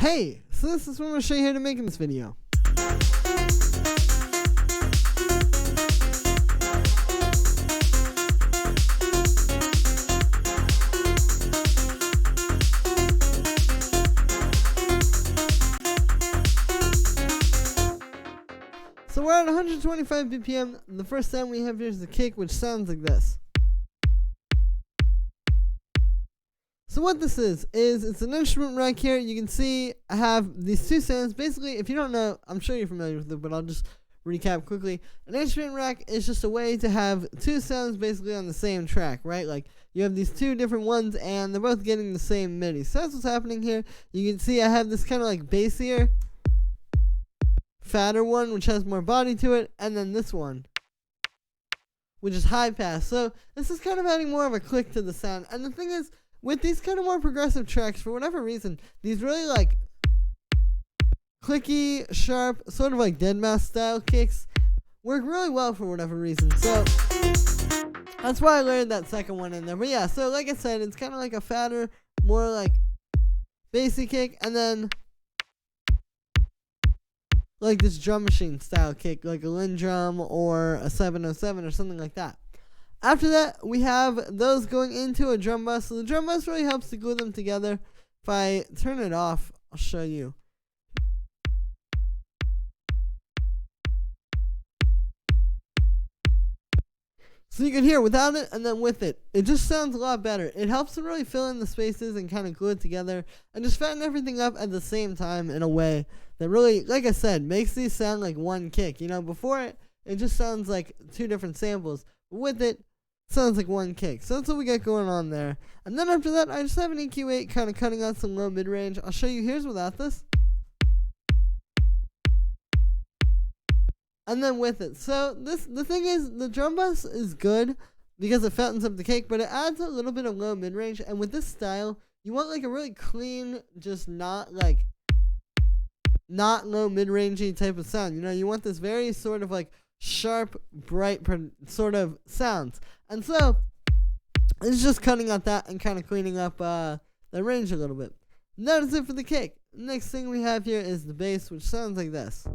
Hey, so this is what I'm going to show you how to make in this video. So we're at 125 BPM. The first sound we have here is the kick, which sounds like this. So what this is it's an instrument rack here. You can see I have these two sounds. Basically, if you don't know, I'm sure you're familiar with it, but I'll just recap quickly. An instrument rack is just a way to have two sounds basically on the same track, right? Like you have these two different ones and they're both getting the same MIDI. So that's what's happening here. You can see I have this kind of like bassier, fatter one, which has more body to it, and then this one, which is high pass. So this is kind of adding more of a click to the sound. And the thing is, with these kind of more progressive tracks, for whatever reason, these really like clicky, sharp, sort of like Deadmau5 style kicks work really well for whatever reason. So that's why I learned that second one in there. But yeah, so like I said, it's kind of like a fatter, more like bassy kick, and then like this drum machine style kick, like a Lin drum or a 707 or something like that. After that, we have those going into a drum bus. So the drum bus really helps to glue them together. If I turn it off, I'll show you. So you can hear without it and then with it. It just sounds a lot better. It helps to really fill in the spaces and kind of glue it together and just fatten everything up at the same time in a way that really, like I said, makes these sound like one kick. You know, before it just sounds like two different samples. With it, sounds like one kick. So that's what we got going on there. And then after that, I just have an EQ8 kind of cutting out some low mid-range. I'll show you. Here's without this. And then with it. So the thing is, the drum bus is good because it fattens up the kick, but it adds a little bit of low mid-range. And with this style, you want like a really clean, just not low mid-rangey type of sound. You know, you want this very sort of like sharp, bright sort of sounds. And so it's just cutting out that and kind of cleaning up the range a little bit. And that is it for the kick. Next thing we have here is the bass, which sounds like this.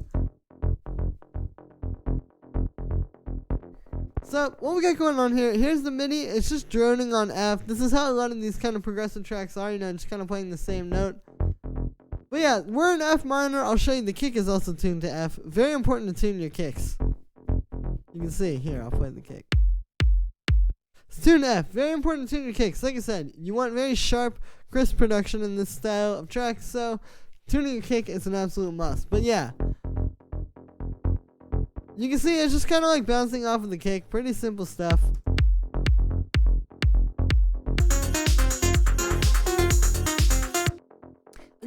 So what we got going on here, here's the MIDI. It's just droning on F. This is how a lot of these kind of progressive tracks are, you know, just kind of playing the same note. But yeah, we're in F minor. I'll show you the kick is also tuned to F. Very important to tune your kicks. You can see here, I'll play the kick. It's tuned to F. Very important to tune your kicks. Like I said, you want very sharp, crisp production in this style of track, so tuning your kick is an absolute must. But yeah, you can see it's just kind of like bouncing off of the kick. Pretty simple stuff.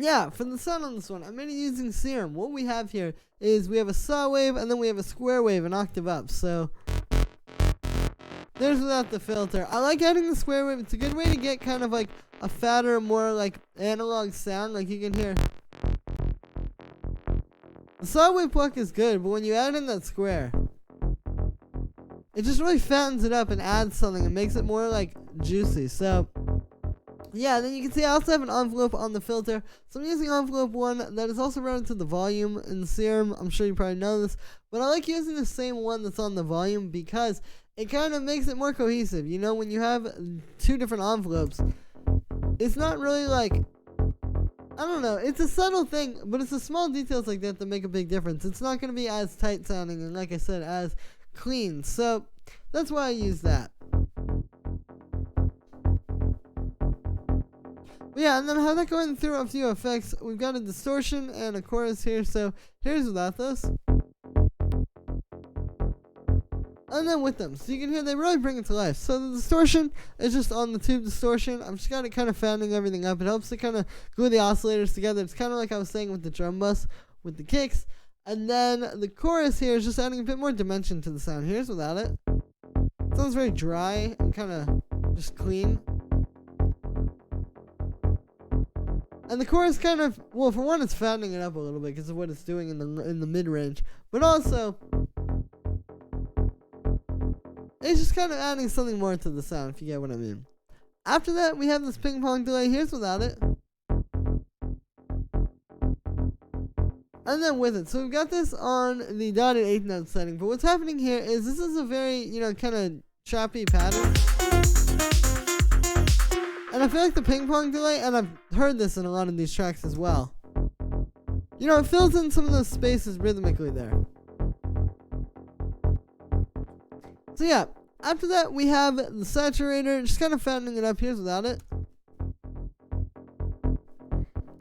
Yeah, for the sound on this one, I'm mainly using Serum. What we have here is we have a saw wave and then we have a square wave an octave up. So there's without the filter. I like adding the square wave. It's a good way to get kind of like a fatter, more like analog sound. Like you can hear. The saw wave pluck is good, but when you add in that square, it just really fattens it up and adds something and makes it more like juicy. So yeah, then you can see I also have an envelope on the filter. So I'm using envelope 1 that is also routed to the volume in Serum. I'm sure you probably know this. But I like using the same one that's on the volume because it kind of makes it more cohesive. You know, when you have two different envelopes, it's not really like, I don't know, it's a subtle thing, but it's the small details like that that make a big difference. It's not going to be as tight sounding and, like I said, as clean. So that's why I use that. Yeah, and then I have that going through a few effects. We've got a distortion and a chorus here, so here's without this. And then with them, so you can hear they really bring it to life. So the distortion is just on the tube distortion. I've just got it kind of fattening everything up. It helps to kind of glue the oscillators together. It's kind of like I was saying with the drum bus, with the kicks. And then the chorus here is just adding a bit more dimension to the sound. Here's without it. It sounds very dry and kind of just clean. And the chorus kind of, well, for one, it's fattening it up a little bit because of what it's doing in the mid-range. But also, it's just kind of adding something more to the sound, if you get what I mean. After that, we have this ping pong delay. Here's without it. And then with it, so we've got this on the dotted eighth note setting, but what's happening here is this is a very, kind of choppy pattern. And I feel like the ping pong delay, and I've heard this in a lot of these tracks as well. It fills in some of those spaces rhythmically there. So yeah, after that we have the saturator, just kind of fattening it up. Here's without it.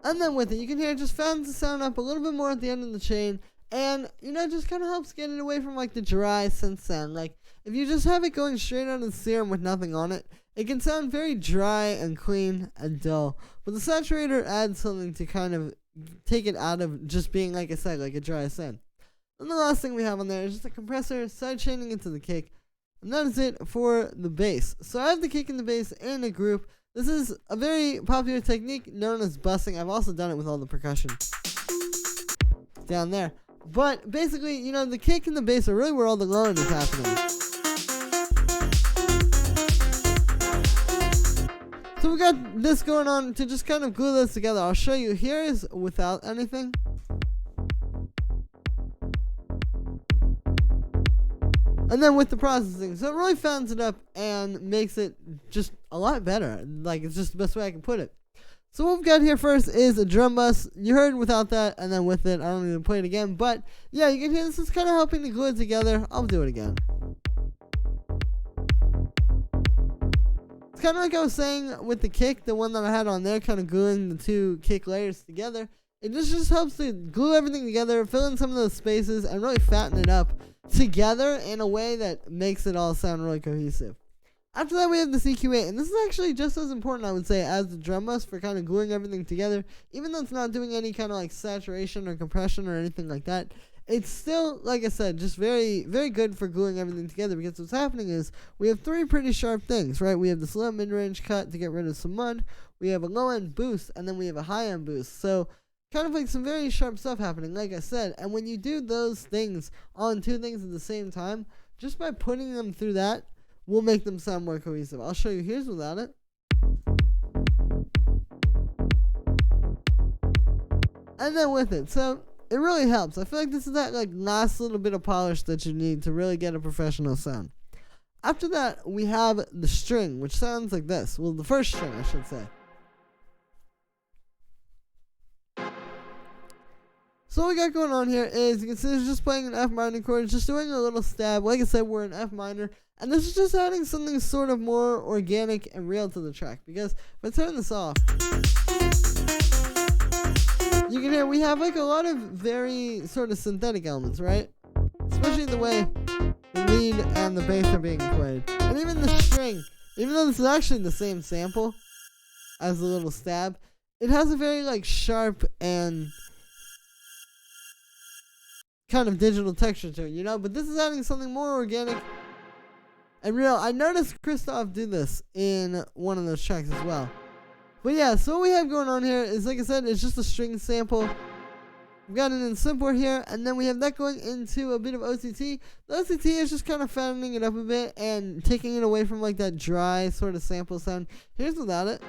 And then with it, you can hear it just fattens the sound up a little bit more at the end of the chain. And, it just kind of helps get it away from, like, the dry synth sound. Like, if you just have it going straight out of the serum with nothing on it, it can sound very dry and clean and dull. But the saturator adds something to kind of take it out of just being, like I said, like a dry sound. And the last thing we have on there is just a compressor side chaining into the kick. And that is it for the bass. So I have the kick and the bass in a group. This is a very popular technique known as bussing. I've also done it with all the percussion down there. But basically, the kick and the bass are really where all the load is happening. So we got this going on to just kind of glue this together. I'll show you. Here is without anything. And then with the processing, so it really fattens it up and makes it just a lot better. Like, it's just the best way I can put it. So what we've got here first is a drum bus. You heard without that, and then with it, I don't even play it again. But yeah, you can hear this is kind of helping to glue it together. I'll do it again. It's kind of like I was saying with the kick, the one that I had on there, kind of gluing the two kick layers together. It just helps to glue everything together, fill in some of those spaces, and really fatten it up together in a way that makes it all sound really cohesive. After that, we have the CQ8, and this is actually just as important, I would say, as the drum bus for kind of gluing everything together. Even though it's not doing any kind of like saturation or compression or anything like that, it's still, like I said, just very, very good for gluing everything together, because what's happening is we have three pretty sharp things, right? We have this low mid-range cut to get rid of some mud, we have a low-end boost, and then we have a high-end boost. So kind of like some very sharp stuff happening, like I said. And when you do those things on two things at the same time, just by putting them through that, will make them sound more cohesive. I'll show you. Here's without it. And then with it. So it really helps. I feel like this is that like last little bit of polish that you need to really get a professional sound. After that, we have the string, which sounds like this. Well, the first string, I should say. So what we got going on here is, you can see it's just playing an F minor chord. It's just doing a little stab. Like I said, we're in F minor. And this is just adding something sort of more organic and real to the track. Because if I turn this off, you can hear we have like a lot of very sort of synthetic elements, right? Especially the way the lead and the bass are being played. And even the string, even though this is actually the same sample as the little stab, it has a very like sharp and kind of digital texture to it, but this is adding something more organic and real. I noticed Christoph do this in one of those tracks as well. But yeah, so what we have going on here is, like I said, it's just a string sample. We've got an import here, and then we have that going into a bit of OCT. The OCT is just kind of fattening it up a bit and taking it away from like that dry sort of sample sound. Here's without it.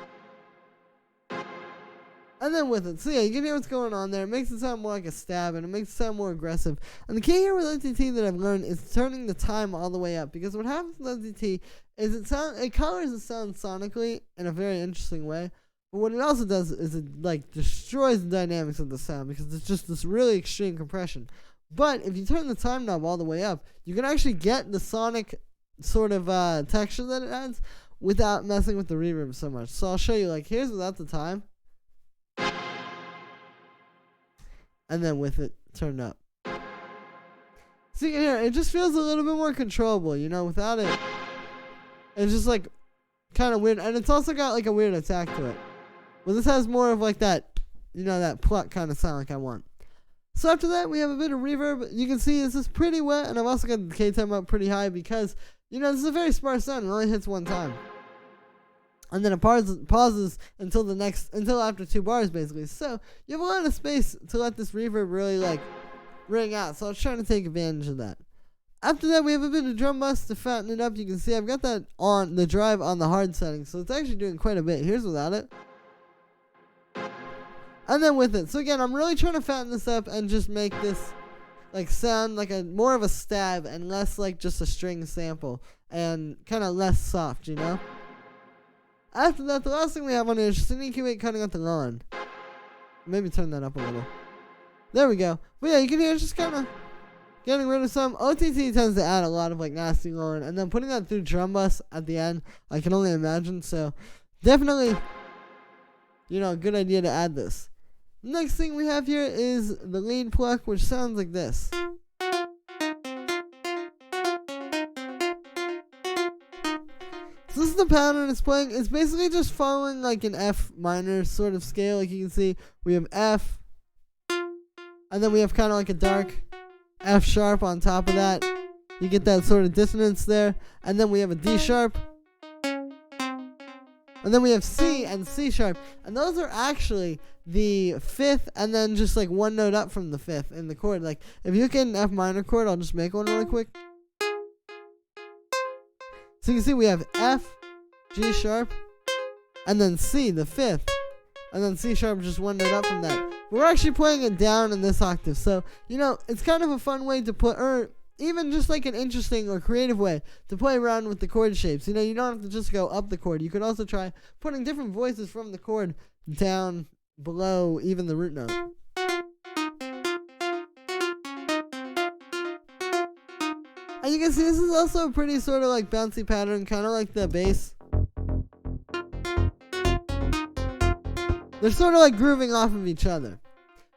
And then with it. So yeah, you can hear what's going on there. It makes it sound more like a stab, and it makes it sound more aggressive. And the key here with OTT that I've learned is turning the time all the way up. Because what happens with OTT is it colors the sound sonically in a very interesting way. But what it also does is it like destroys the dynamics of the sound, because it's just this really extreme compression. But if you turn the time knob all the way up, you can actually get the sonic sort of texture that it adds without messing with the reverb so much. So I'll show you, like, here's without the time. And then with it turned up. So you can hear it just feels a little bit more controllable, without it. It's just like kind of weird. And it's also got like a weird attack to it. Well, this has more of like that, that pluck kind of sound like I want. So after that, we have a bit of reverb. You can see this is pretty wet, and I've also got the K-time up pretty high because, this is a very sparse sound. It only hits one time. And then it pauses until after 2 bars, basically. So you have a lot of space to let this reverb really like ring out. So I was trying to take advantage of that. After that, we have a bit of drum bus to fatten it up. You can see I've got that on the drive on the hard setting, so it's actually doing quite a bit. Here's without it. And then with it. So again, I'm really trying to fatten this up and just make this like sound like a more of a stab and less like just a string sample and kind of less soft, you know? After that, the last thing we have on here is just an EQ8 cutting out the lawn. Maybe turn that up a little. There we go. But yeah, you can hear it's just kind of getting rid of some. OTT tends to add a lot of like nasty lawn, and then putting that through drum bus at the end, I can only imagine. So definitely, you know, a good idea to add this. Next thing we have here is the lead pluck, which sounds like this. So this is the pattern it's playing. It's basically just following like an F minor sort of scale. Like you can see, we have F, and then we have kind of like a dark F sharp on top of that. You get that sort of dissonance there. And then we have a D sharp. And then we have C and C sharp. And those are actually the fifth and then just like one note up from the fifth in the chord. Like if you get an F minor chord, I'll just make one really quick. So you can see we have F, G sharp, and then C, the fifth. And then C sharp, just one note up from that. We're actually playing it down in this octave. So, you know, it's kind of a fun way to put, or even just like an interesting or creative way to play around with the chord shapes. You know, you don't have to just go up the chord. You could also try putting different voices from the chord down below even the root note. And you can see this is also a pretty sort of like bouncy pattern, kind of like the bass. They're sort of like grooving off of each other.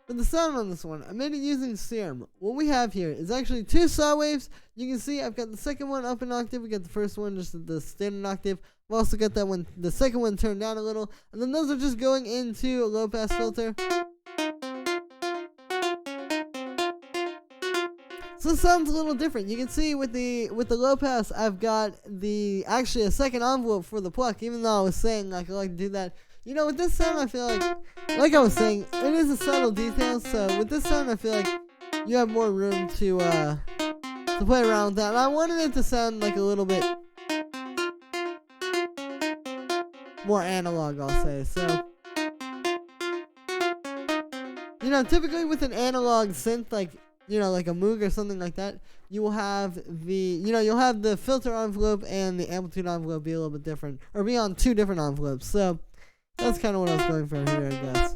For the sound on this one, I made it using Serum. What we have here is actually two saw waves. You can see I've got the second one up an octave. We got the first one just at the standard octave. I've also got that one, the second one turned down a little. And then those are just going into a low pass filter. So it sounds a little different. You can see with the low pass, I've got actually a second envelope for the pluck, even though I was saying like I like to do that. You know, with this sound, I feel like I was saying, it is a subtle detail. So with this sound, I feel like you have more room to play around with that. And I wanted it to sound like a little bit more analog, I'll say. So, you know, typically with an analog synth, like, you know, like a Moog or something like that, you will have you'll have the filter envelope and the amplitude envelope be a little bit different, or be on two different envelopes. So that's kind of what I was going for here, I guess.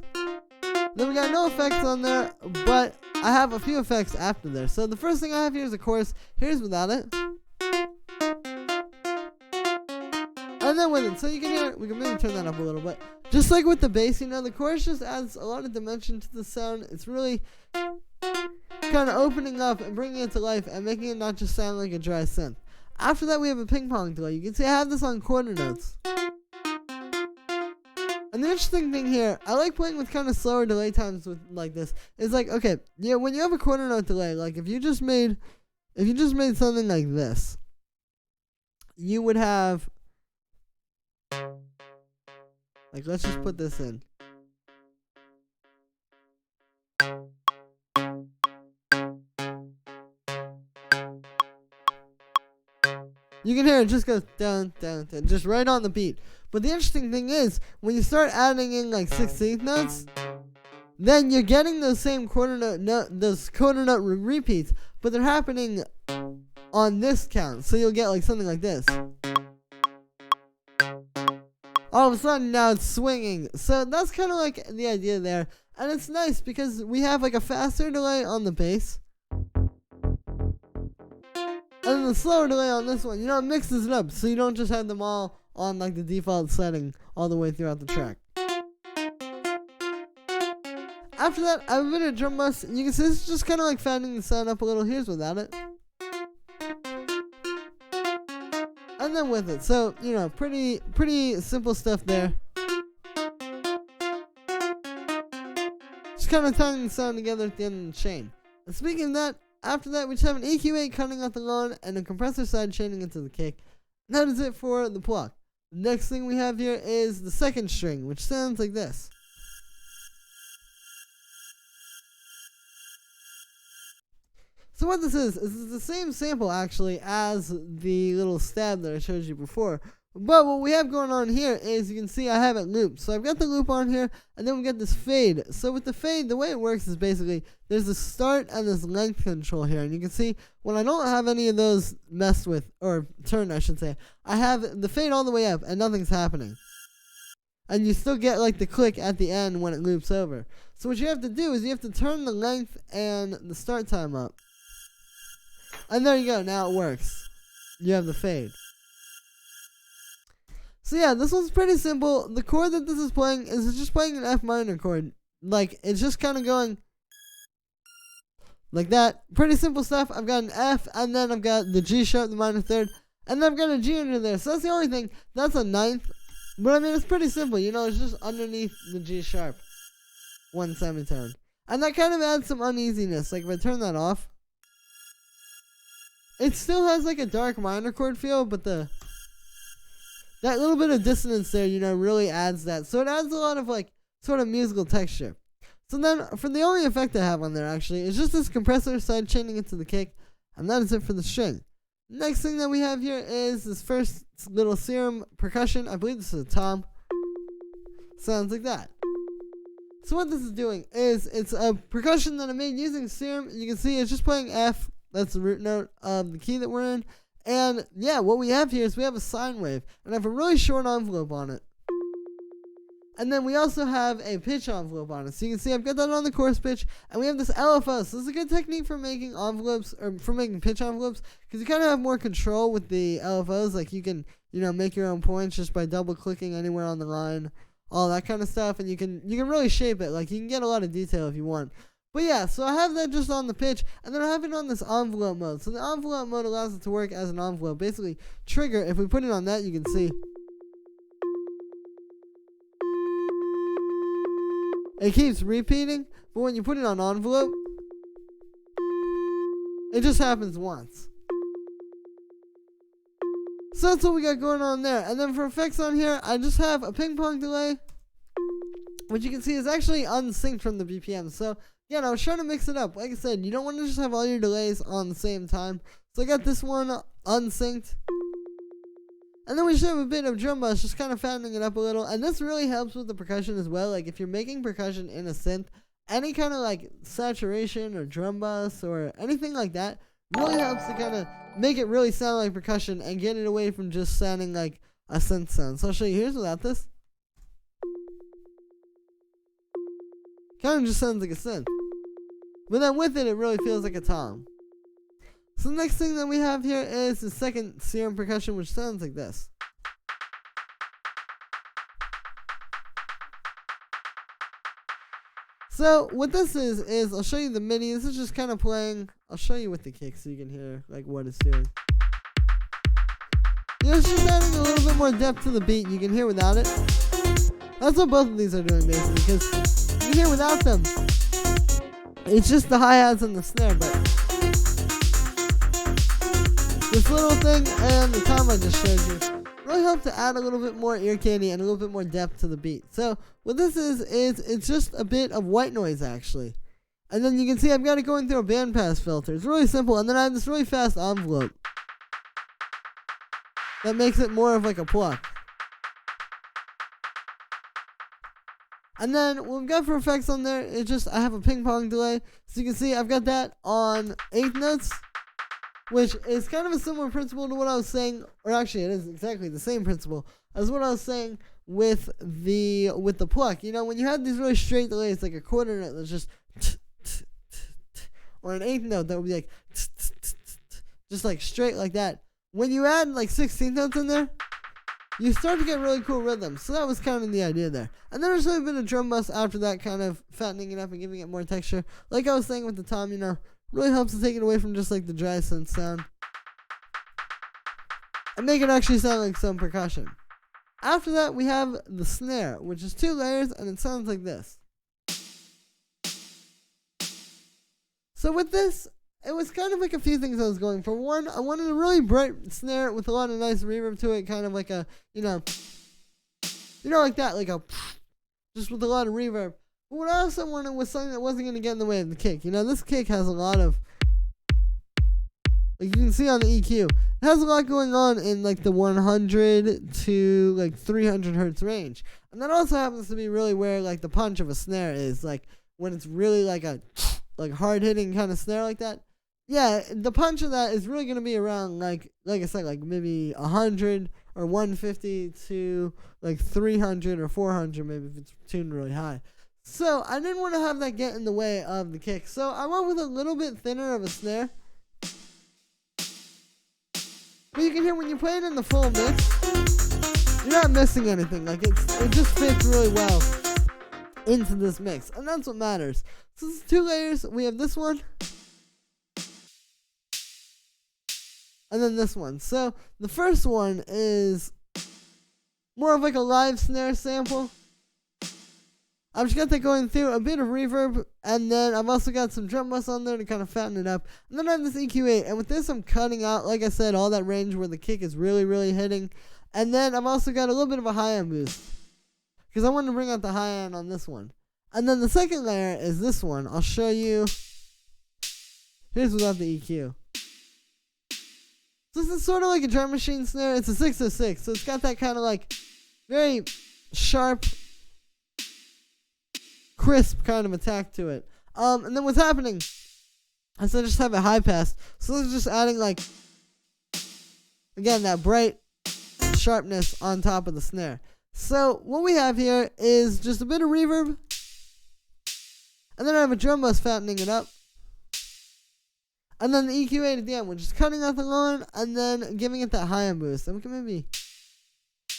Then we got no effects on there, but I have a few effects after there. So the first thing I have here is a chorus. Here's without it. And then with it. So you can hear, we can maybe turn that up a little bit. Just like with the bass, you know, the chorus just adds a lot of dimension to the sound. It's really kind of opening up and bringing it to life and making it not just sound like a dry synth. After that, we have a ping pong delay. You can see I have this on quarter notes. And the interesting thing here, I like playing with kind of slower delay times with like this. It's like, okay, yeah, when you have a quarter note delay, like if you just made something like this, you would have, like, let's just put this in. You can hear it just goes down, down, down, just right on the beat. But the interesting thing is, when you start adding in like 16th notes, then you're getting those same quarter note repeats, but they're happening on this count. So you'll get like something like this. All of a sudden now it's swinging. So that's kind of like the idea there. And it's nice because we have like a faster delay on the bass. And then the slower delay on this one, you know, it mixes it up, so you don't just have them all on like the default setting all the way throughout the track. After that, I have a bit of drum bus, and you can see this is just kind of like fattening the sound up a little. Here's without it. And then with it, so, you know, pretty simple stuff there. Just kind of tying the sound together at the end of the chain. And speaking of that, after that, we just have an EQ8 cutting out the lawn and a compressor side chaining into the kick. And that is it for the pluck. The next thing we have here is the second string, which sounds like this. So what this is the same sample actually as the little stab that I showed you before. But what we have going on here is you can see I have it looped. So I've got the loop on here, and then we get this fade. So with the fade, the way it works is basically there's a start and this length control here. And you can see when I don't have any of those messed with, or turned I should say, I have the fade all the way up and nothing's happening. And you still get like the click at the end when it loops over. So what you have to do is you have to turn the length and the start time up. And there you go, now it works. You have the fade. So yeah, this one's pretty simple. The chord that this is playing is just playing an F minor chord. Like, it's just kind of going like that. Pretty simple stuff. I've got an F, and then I've got the G sharp, the minor third, and then I've got a G under there. So that's the only thing. That's a ninth. But I mean, it's pretty simple. You know, it's just underneath the G sharp. One semitone. And that kind of adds some uneasiness. Like, if I turn that off, it still has like a dark minor chord feel, but that little bit of dissonance there, you know, really adds that. So it adds a lot of, like, sort of musical texture. So then, for the only effect I have on there, actually, is just this compressor side chaining it to the kick. And that is it for the string. Next thing that we have here is this first little serum percussion. I believe this is a tom. Sounds like that. So what this is doing is, it's a percussion that I made using serum. You can see it's just playing F. That's the root note of the key that we're in. And yeah, what we have here is we have a sine wave, and I have a really short envelope on it. And then we also have a pitch envelope on it. So you can see I've got that on the chorus pitch, and we have this LFO. So this is a good technique for making envelopes, or for making pitch envelopes, because you kind of have more control with the LFOs. Like, you can, you know, make your own points just by double clicking anywhere on the line, all that kind of stuff, and you can really shape it. Like, you can get a lot of detail if you want. But yeah, so I have that just on the pitch, and then I have it on this envelope mode. So the envelope mode allows it to work as an envelope. Basically, trigger, if we put it on that, you can see it keeps repeating, but when you put it on envelope, it just happens once. So that's what we got going on there. And then for effects on here, I just have a ping pong delay, which you can see is actually unsynced from the BPM. So yeah, I was trying to mix it up. Like I said, you don't want to just have all your delays on the same time. So I got this one unsynced. And then we should have a bit of drum bus, just kind of fattening it up a little. And this really helps with the percussion as well. Like, if you're making percussion in a synth, any kind of like saturation or drum bus or anything like that really helps to kind of make it really sound like percussion and get it away from just sounding like a synth sound. So I'll show you. Here's without this. Kind of just sounds like a synth. But then with it, it really feels like a tom. So the next thing that we have here is the second serum percussion, which sounds like this. So what this is I'll show you the MIDI. This is just kind of playing. I'll show you with the kick so you can hear like what it's doing. You know, it's just adding a little bit more depth to the beat. You can hear without it. That's what both of these are doing basically, because you can hear without them. It's just the hi-hats and the snare, but this little thing and the tom I just showed you really help to add a little bit more ear candy and a little bit more depth to the beat. So what this is it's just a bit of white noise actually. And then you can see I've got it going through a bandpass filter. It's really simple, and then I have this really fast envelope that makes it more of like a pluck. And then what we've got for effects on there is just I have a ping pong delay. So you can see I've got that on 8th notes, which is kind of a similar principle to what I was saying, or actually it is exactly the same principle as what I was saying with the pluck. You know, when you have these really straight delays, like a quarter note that's just or an 8th note that would be like just like straight like that. When you add like 16th notes in there, you start to get really cool rhythms. So that was kind of the idea there. And then there's a bit of drum bus after that, kind of fattening it up and giving it more texture. Like I was saying with the tom, you know, really helps to take it away from just like the dry synth sound and make it actually sound like some percussion. After that, we have the snare, which is 2 layers, and it sounds like this. So with this, it was kind of like a few things I was going for. One, I wanted a really bright snare with a lot of nice reverb to it, kind of like a, you know like that, like a, just with a lot of reverb. But what I also wanted was something that wasn't going to get in the way of the kick. You know, this kick has a lot of Like you can see on the EQ, it has a lot going on in like the 100 to like 300 hertz range. And that also happens to be really where like the punch of a snare is, like when it's really like a like hard hitting kind of snare like that. Yeah, the punch of that is really gonna be around like I said, like maybe 100 or 150 to like 300 or 400 maybe if it's tuned really high. So I didn't want to have that get in the way of the kick. So I went with a little bit thinner of a snare. But you can hear when you play it in the full mix, you're not missing anything. Like it just fits really well into this mix, and that's what matters. So this is 2 layers. We have this one, and then this one. So the first one is more of like a live snare sample. I've just got that going through, a bit of reverb, and then I've also got some drum bus on there to kind of fatten it up. And then I have this EQ8, and with this I'm cutting out, like I said, all that range where the kick is really, really hitting. And then I've also got a little bit of a high-end boost, because I want to bring out the high-end on this one. And then the second layer is this one. I'll show you. Here's without the EQ. So this is sort of like a drum machine snare. It's a 606, so it's got that kind of like very sharp, crisp kind of attack to it. And then what's happening is I just have a high pass. So this is just adding like, again, that bright sharpness on top of the snare. So what we have here is just a bit of reverb. And then I have a drum bus fattening it up. And then the EQ8 at the end, which is cutting out the low end and then giving it that high end boost. And we can maybe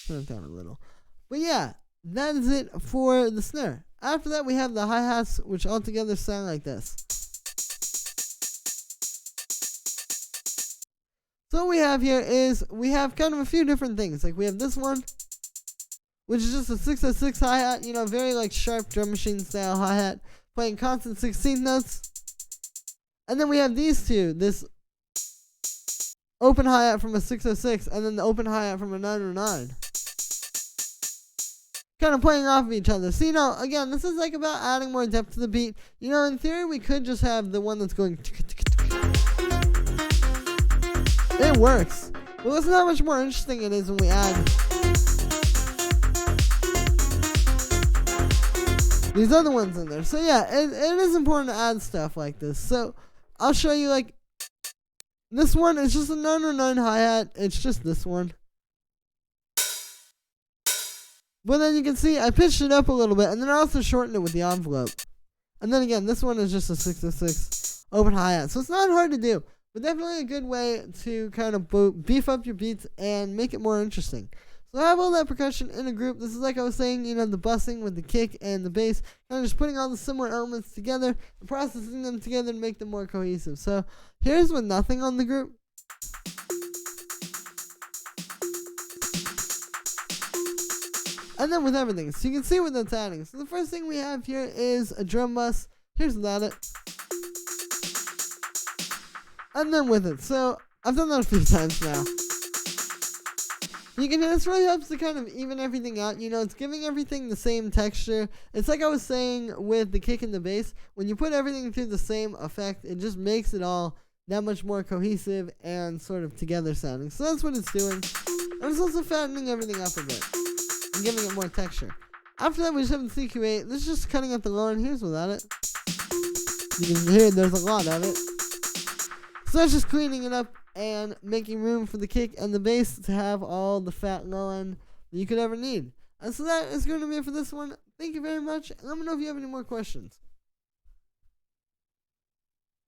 turn it down a little. But yeah, that is it for the snare. After that, we have the hi-hats, which altogether sound like this. So what we have here is, we have kind of a few different things. Like we have this one, which is just a 606 hi-hat, you know, very like sharp drum machine style hi-hat, playing constant 16th notes. And then we have these two, this open hi-hat from a 606, and then the open hi-hat from a 909. Kind of playing off of each other. So, you know, again, this is like about adding more depth to the beat. You know, in theory, we could just have the one that's going. It works. But listen how much more interesting it is when we add these other ones in there. So, yeah, it is important to add stuff like this. So, I'll show you, like, this one is just a 909 hi-hat. It's just this one. But then you can see I pitched it up a little bit, and then I also shortened it with the envelope. And then again, this one is just a 606 open hi-hat. So it's not hard to do, but definitely a good way to kind of beef up your beats and make it more interesting. So I have all that percussion in a group. This is like I was saying, you know, the bussing with the kick and the bass, kind of just putting all the similar elements together and processing them together to make them more cohesive. So here's with nothing on the group. And then with everything, so you can see what that's adding. So the first thing we have here is a drum bus. Here's without it. And then with it. So I've done that a few times now. You can hear this really helps to kind of even everything out. You know, it's giving everything the same texture. It's like I was saying with the kick and the bass. When you put everything through the same effect, it just makes it all that much more cohesive and sort of together sounding. So that's what it's doing. And it's also fattening everything up a bit and giving it more texture. After that, we just have the CQ8. This is just cutting out the low end. Here's without it. You can hear there's a lot of it. So that's just cleaning it up and making room for the kick and the bass to have all the fat low end that you could ever need. And so that is going to be it for this one. Thank you very much. And let me know if you have any more questions.